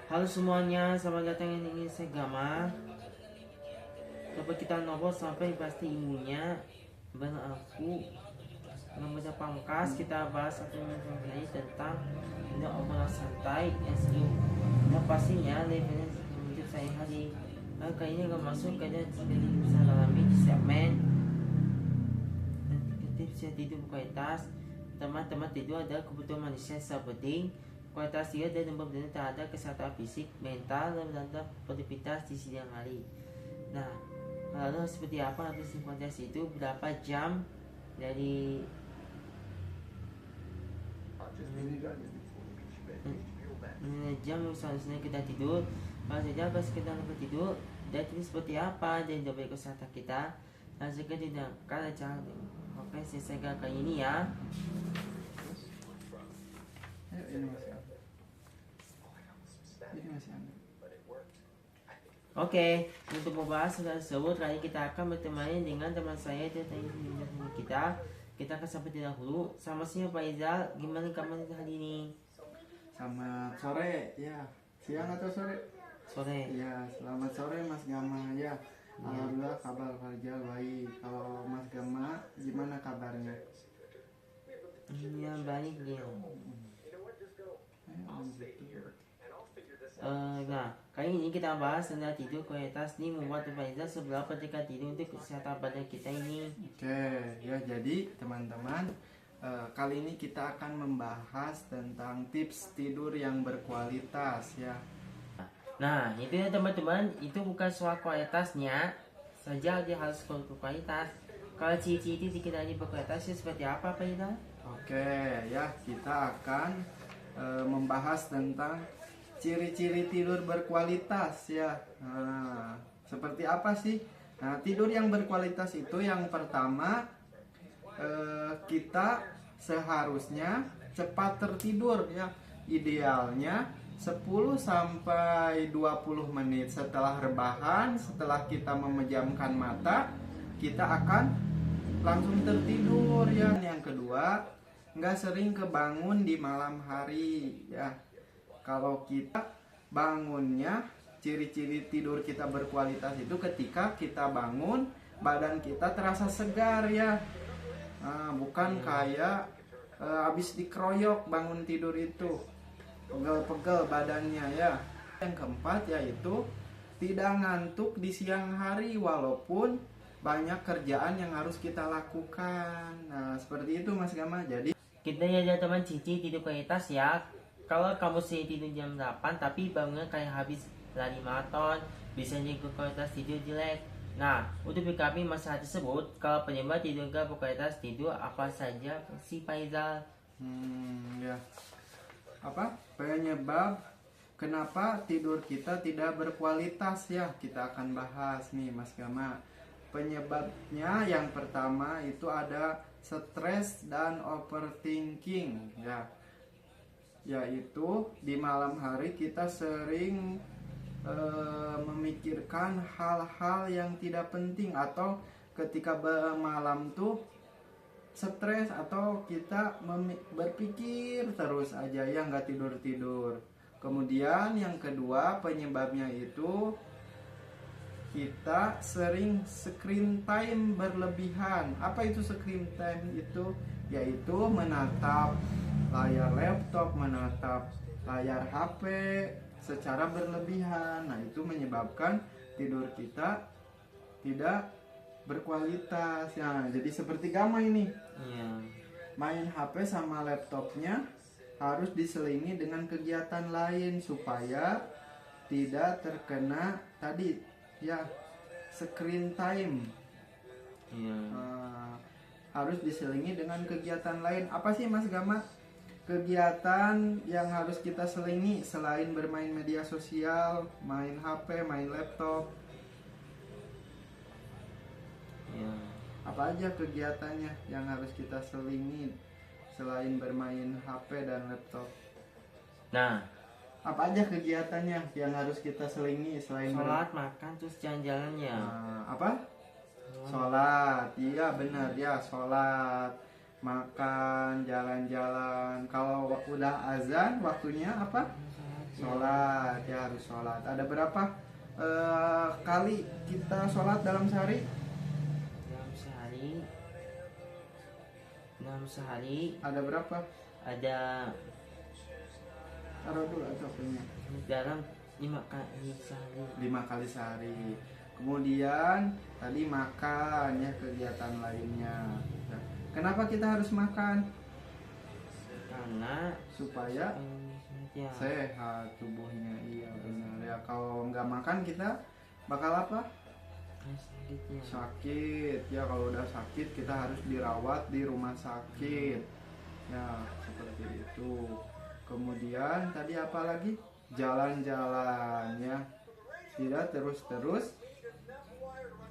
Halo semuanya, selamat datang ini saya Gama. Dapat kita novel sampai pasti imunya. Bareng aku Nomor pangkas kita bahas satu menit tentang tidak obrolan santai SU. Nah pastinya levelnya menurut saya hari kali ini akan masuk ke jadi bisa dalami di segmen tips yang tidur kualitas. Teman-teman tidur adalah kebutuhan manusia yang penting. Kualitas tidur dan benar terhadap kesehatan fisik, mental, dan terhadap produktivitas di siang hari. Nah, lalu seperti apa habis kualitas itu? Berapa jam dari jam seharusnya kita tidur? Kalau saja pas kita lupa tidur, dan ini seperti apa dan dari kesehatan kita? Langsung kita tidak akan cara. Oke, selesai kali ini ya. Ini masih ada. Oke, untuk membahas hal tersebut, kali kita akan bertemani dengan teman saya dan kita. Kita akan sampai dahulu. Sama siang Pak Izal, gimana kabar hari ini? Selamat sore, ya. Siang atau sore? Sore. Ya, selamat sore Mas Gama. Ya, alhamdulillah kabar Fajar baik. Kalau Mas Gama, gimana kabarnya? Ya baik ya. Nah, kali ini kita bahas tentang tidur kualitas ini membuat faedah seberapa ketika tidur untuk kesehatan badan kita ini. Oke, ya jadi teman-teman, kali ini kita akan membahas tentang tips tidur yang berkualitas ya. Nah, itu ya teman-teman, itu bukan soal kualitasnya saja, dia harus berkualitas. Kalau ciri-ciri kita ini berkualitas seperti apa, Pak Ida? Oke, ya kita akan membahas tentang ciri-ciri tidur berkualitas ya. Nah, seperti apa sih? Nah, tidur yang berkualitas itu yang pertama kita seharusnya cepat tertidur ya. Idealnya 10 sampai 20 menit setelah rebahan, setelah kita memejamkan mata, kita akan langsung tertidur ya. Yang kedua, nggak sering kebangun di malam hari ya. Kalau kita bangunnya, ciri-ciri tidur kita berkualitas itu ketika kita bangun, badan kita terasa segar ya. Nah, bukan kayak habis dikeroyok bangun tidur itu, pegel-pegel badannya ya. Yang keempat yaitu tidak ngantuk di siang hari walaupun banyak kerjaan yang harus kita lakukan. Nah, seperti itu Mas Gama. Jadi kita ya teman cici tidur kualitas ya. Kalau kamu sih tidur jam 8 tapi bangunnya kayak habis lari maraton, biasanya kualitas tidur jelek. Nah, untuk menyikapi masalah tersebut, kalau penyebab tidur gak berkualitas tidur apa saja si Faizal? ya. Apa? Penyebab kenapa tidur kita tidak berkualitas ya, kita akan bahas nih Mas Gama. Penyebabnya yang pertama itu ada stres dan overthinking ya. Yaitu di malam hari kita sering memikirkan hal-hal yang tidak penting, atau ketika malam tuh stres atau kita berpikir terus aja ya, nggak tidur-tidur. Kemudian yang kedua penyebabnya itu kita sering screen time berlebihan. Apa itu screen time itu? Yaitu menatap layar laptop, menatap layar HP secara berlebihan. Nah, itu menyebabkan tidur kita tidak berkualitas. Nah, jadi seperti Gama ini. Main HP sama laptopnya harus diselingi dengan kegiatan lain supaya tidak terkena tadi ya, screen time. Harus diselingi dengan kegiatan lain. Apa sih Mas Gama kegiatan yang harus kita selingi selain bermain media sosial, main HP, main laptop? Apa aja kegiatannya yang harus kita selingi selain bermain HP dan laptop? Nah, apa aja kegiatannya yang harus kita selingi selain sholat, makan, terus jalan-jalan ya. Apa? Sholat, iya benar ya, sholat, makan, jalan-jalan. Kalau udah azan waktunya apa? sholat ya, harus sholat. Ada berapa kali kita sholat dalam sehari? dalam sehari Ada berapa? ada Taruh dulu atau punya. dalam 5 kali sehari. 5 kali sehari. Kemudian tadi makan ya, kegiatan lainnya. Nah, kenapa kita harus makan? Karena Supaya ya, sehat tubuhnya. Iya benar ya. Kalau nggak makan kita bakal apa? sedikitnya Sakit ya. Kalau udah sakit kita harus dirawat di rumah sakit ya, seperti itu. Kemudian tadi apa lagi? Jalan-jalan ya, tidak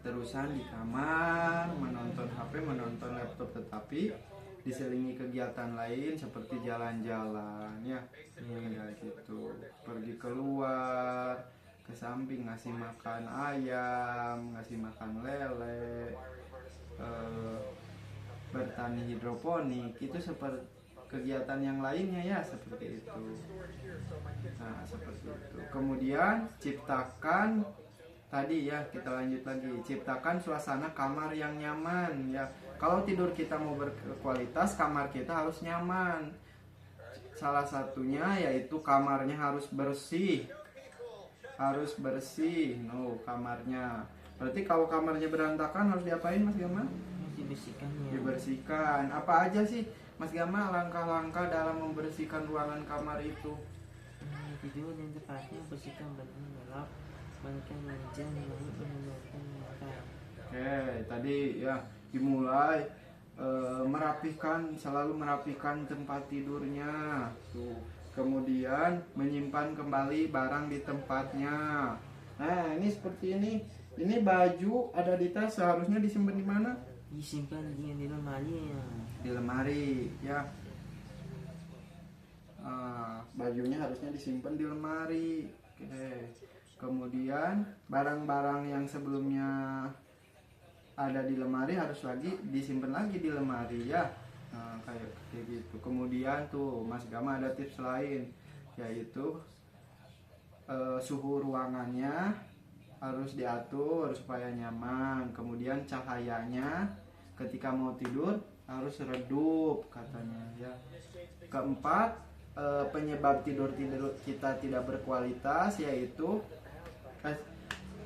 terusan di kamar menonton HP, menonton laptop, tetapi diselingi kegiatan lain seperti jalan-jalan ya, kayak gitu. Pergi keluar, ke samping ngasih makan ayam, ngasih makan lele, bertani hidroponik, itu seperti kegiatan yang lainnya ya, seperti itu. Nah, seperti itu. Kemudian ciptakan tadi ya, kita lanjut lagi, ciptakan suasana kamar yang nyaman ya. Kalau tidur kita mau berkualitas, kamar kita harus nyaman. Salah satunya yaitu kamarnya harus bersih. Harus bersih, kamarnya. Berarti kalau kamarnya berantakan harus diapain Mas Gama? dibersihkannya. Dibersihkan. Apa aja sih Mas Gama langkah-langkah dalam membersihkan ruangan kamar itu? Tidur yang tepatnya, bersihkan badan, gelap, balikan wajah, lalu menundukkan mata. Oke, tadi ya dimulai merapikan, selalu merapikan tempat tidurnya. Tuh. Kemudian menyimpan kembali barang di tempatnya. Nah, ini seperti ini. Ini baju ada di tas, seharusnya disimpan di mana? Disimpan di lemari ya. Di lemari ya. Bajunya harusnya disimpan di lemari. Oke. Kemudian barang-barang yang sebelumnya ada di lemari harus lagi disimpan lagi di lemari ya. Nah, kayak gitu. Kemudian tuh Mas Gama ada tips lain, yaitu suhu ruangannya harus diatur supaya nyaman. Kemudian cahayanya ketika mau tidur harus redup katanya ya. Keempat, penyebab tidur kita tidak berkualitas yaitu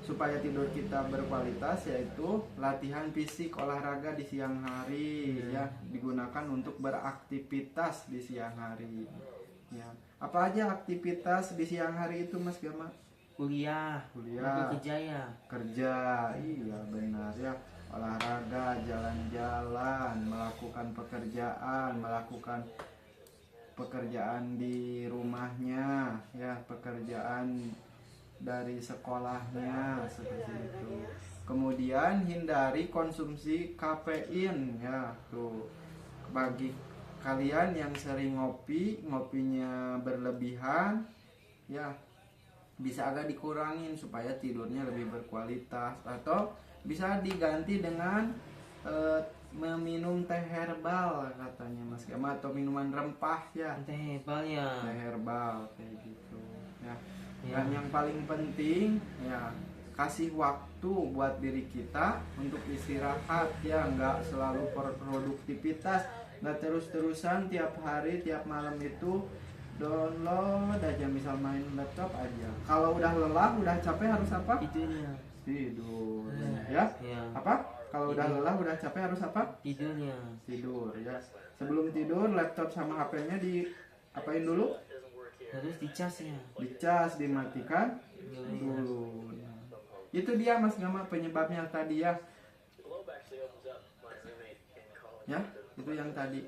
supaya tidur kita berkualitas yaitu latihan fisik, olahraga di siang hari ya, digunakan untuk beraktivitas di siang hari ya. Apa aja aktivitas di siang hari itu Mas Gama? Kuliah, kerja ya. Kerja, iya benar ya. Olahraga, jalan-jalan, melakukan pekerjaan di rumahnya ya, pekerjaan dari sekolahnya, seperti itu. Kemudian hindari konsumsi kafein ya, tuh. Bagi kalian yang sering ngopinya berlebihan ya, bisa agak dikurangin supaya tidurnya lebih berkualitas, atau bisa diganti dengan meminum teh herbal katanya Mas Gama, atau minuman rempah ya. Teh herbal ya. Teh herbal kayak gitu ya. Ya. Dan yang paling penting ya, kasih waktu buat diri kita untuk istirahat ya, nggak selalu produktivitas, nggak terus-terusan tiap hari tiap malam itu download aja, misal main laptop aja. Kalau udah lelah, udah capek harus apa? Tidurnya. Tidur ya. Apa? Kalau udah lelah, udah capek harus apa? Tidurnya. Tidur ya. Sebelum tidur laptop sama HP-nya diapain dulu? Harus dicas ya. Dicas, dimatikan dulu. Itu dia Mas Gama penyebabnya tadi ya. Ya, itu yang tadi.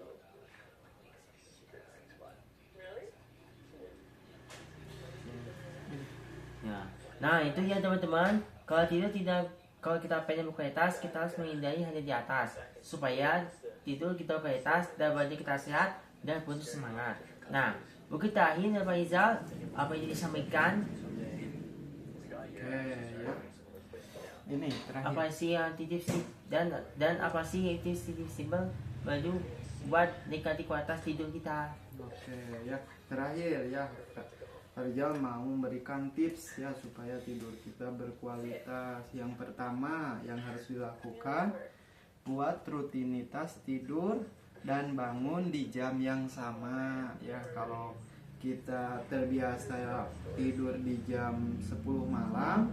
Ya. Nah, itu ya teman-teman. Kalau kita pengen berkualitas, kita harus menghindari hanya di atas supaya tidur kita berkualitas dan badan kita sehat dan penuh semangat. Nah, mungkin terakhir Pak Rizal, apa yang disampaikan? Oke, ya. Ini terakhir. Apa sih yang tips dan apa sih tips simpel baju buat nikmati kualitas tidur kita? Oke, ya. Terakhir ya. Rizal mau memberikan tips ya supaya tidur kita berkualitas. Yang pertama yang harus dilakukan, buat rutinitas tidur dan bangun di jam yang sama ya. Kalau kita terbiasa tidur di jam 10 malam,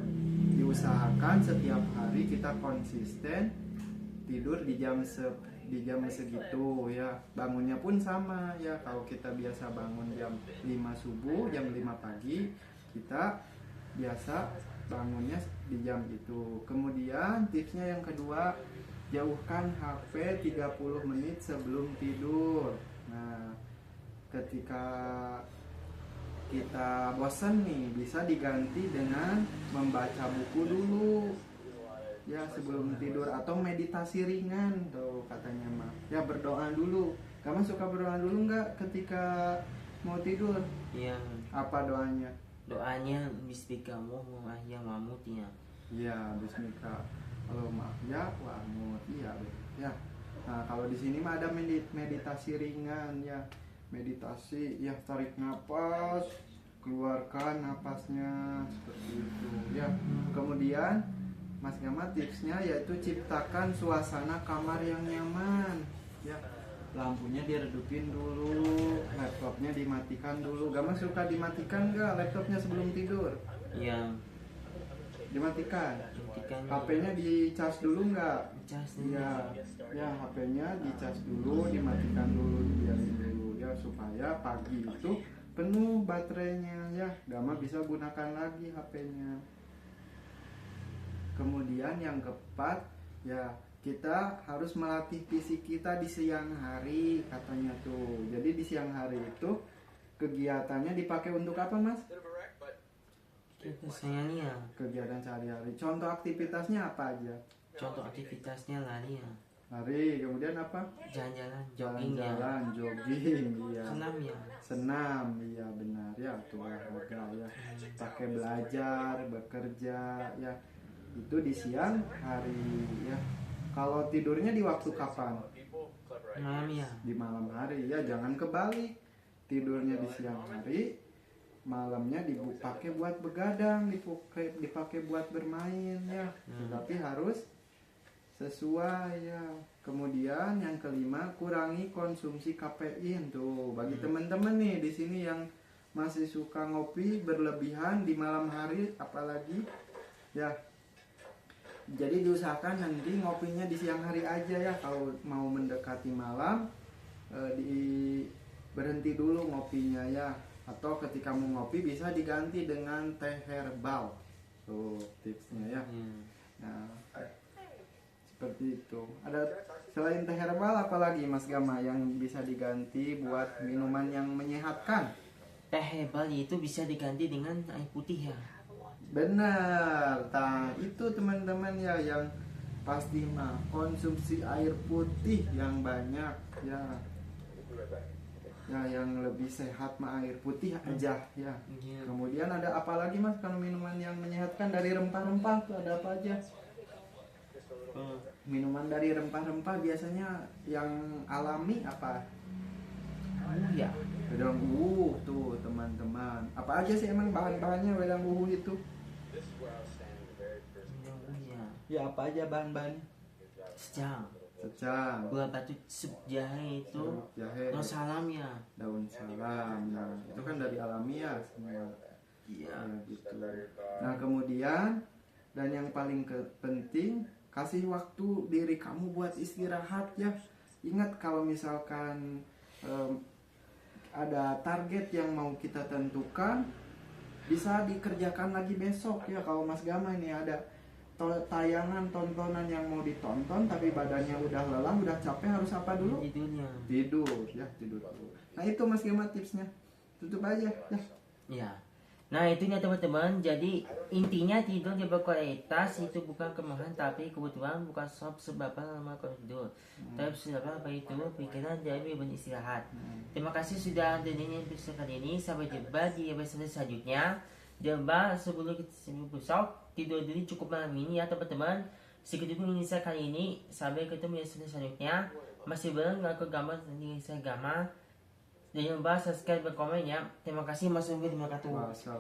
diusahakan setiap hari kita konsisten tidur di jam segitu ya. Bangunnya pun sama ya. Kalau kita biasa bangun jam 5 subuh, jam 5 pagi, kita biasa bangunnya di jam itu. Kemudian tipsnya yang kedua, jauhkan HP 30 menit sebelum tidur. Nah, ketika kita bosan nih, bisa diganti dengan membaca buku dulu ya sebelum tidur, atau meditasi ringan tuh katanya mah ya. Berdoa dulu. Kamu suka berdoa dulu nggak ketika mau tidur? Iya. Apa doanya? Doanya bismikamu ya mamut ya. Iya, bismika maaf ya wa'amut. Iya ya. Nah, kalau di sini mah ada meditasi ringan ya. Meditasi ya, tarik napas, keluarkan napasnya seperti itu ya. Kemudian Mas Gama tipsnya yaitu ciptakan suasana kamar yang nyaman ya. Lampunya diredupin dulu, laptopnya dimatikan dulu. Gama suka dimatikan nggak laptopnya sebelum tidur? Iya. Dimatikan. Dimatikan. HP-nya dicas dulu nggak? Cas. Iya. Ya, HP-nya dicas dulu, dimatikan dulu, dibiarin dulu ya, supaya pagi itu penuh baterainya ya. Gama bisa gunakan lagi HP-nya. Kemudian yang keempat ya, kita harus melatih fisik kita di siang hari katanya tuh. Jadi di siang hari itu kegiatannya dipakai untuk apa, Mas? Kesayangannya. Kegiatan sehari-hari. Contoh aktivitasnya apa aja? Contoh aktivitasnya lari ya. Lari, kemudian apa? Jalan-jalan, jogging ya. Jalan-jalan, jogging, iya. Senam ya. Senam, iya benar ya, itu olahraga ya. Pakai belajar, bekerja ya. Itu di siang hari ya. Kalau tidurnya di waktu kapan? Malam ya. Di malam hari ya, jangan kebalik. Tidurnya di siang hari, malamnya dipakai buat begadang, dipakai buat bermain ya. Tapi harus sesuai ya. Kemudian yang kelima, kurangi konsumsi kafein tuh. Bagi teman-teman nih di sini yang masih suka ngopi berlebihan di malam hari apalagi ya. Jadi diusahakan nanti ngopinya di siang hari aja ya. Kalau mau mendekati malam berhenti dulu ngopinya ya. Atau ketika mau ngopi bisa diganti dengan teh herbal. Tuh tipsnya ya. Nah, seperti itu. Ada selain teh herbal apalagi Mas Gama yang bisa diganti buat minuman yang menyehatkan? Teh herbal itu bisa diganti dengan air putih ya. Benar. Nah, itu teman-teman ya yang pasti mah konsumsi air putih yang banyak ya. Ya, yang lebih sehat mah air putih aja ya. Kemudian ada apa lagi Mas kalau minuman yang menyehatkan dari rempah-rempah tuh ada apa aja? Minuman dari rempah-rempah biasanya yang alami apa? Ya. Wedang uwu tuh teman-teman. Apa aja sih emang bahan-bahannya wedang uwu itu? Ya apa aja bahan-bahannya? Secang. Secang. Gula batu, sup jahe itu. Jahe. Daun salam ya. Daun salam. Nah, itu kan dari alamiah semua. Iya. Ya, gitu. Nah kemudian dan yang paling penting, kasih waktu diri kamu buat istirahat ya. Ingat kalau misalkan ada target yang mau kita tentukan, bisa dikerjakan lagi besok ya. Kalau Mas Gama ini ada tayangan tontonan yang mau ditonton tapi badannya udah lelah, udah capek, harus apa dulu? Tidurnya. Tidur ya, tidur dulu. Nah itu Mas Gama tipsnya. Tutup aja ya. Ya. Nah itunya teman-teman. Jadi intinya tidur yang berkualitas itu bukan kemahan tapi kebutuhan, bukan sebab lama kalau tidur. Tapi sebab apa itu pikiran dari beristirahat. Terima kasih sudah dengerin episode kali ini. Sampai jumpa di episode selanjutnya. Jangan sebelum besok tidur dulu cukup malam ini ya teman-teman. Segitu dulu Indonesia kali ini. Sampai ketemu di episode selanjutnya. Masih bareng aku gambar Indonesia Gama. Jangan lupa subscribe dan komen ya. Terima kasih Mas Unggu, terima kasih. Wassalam.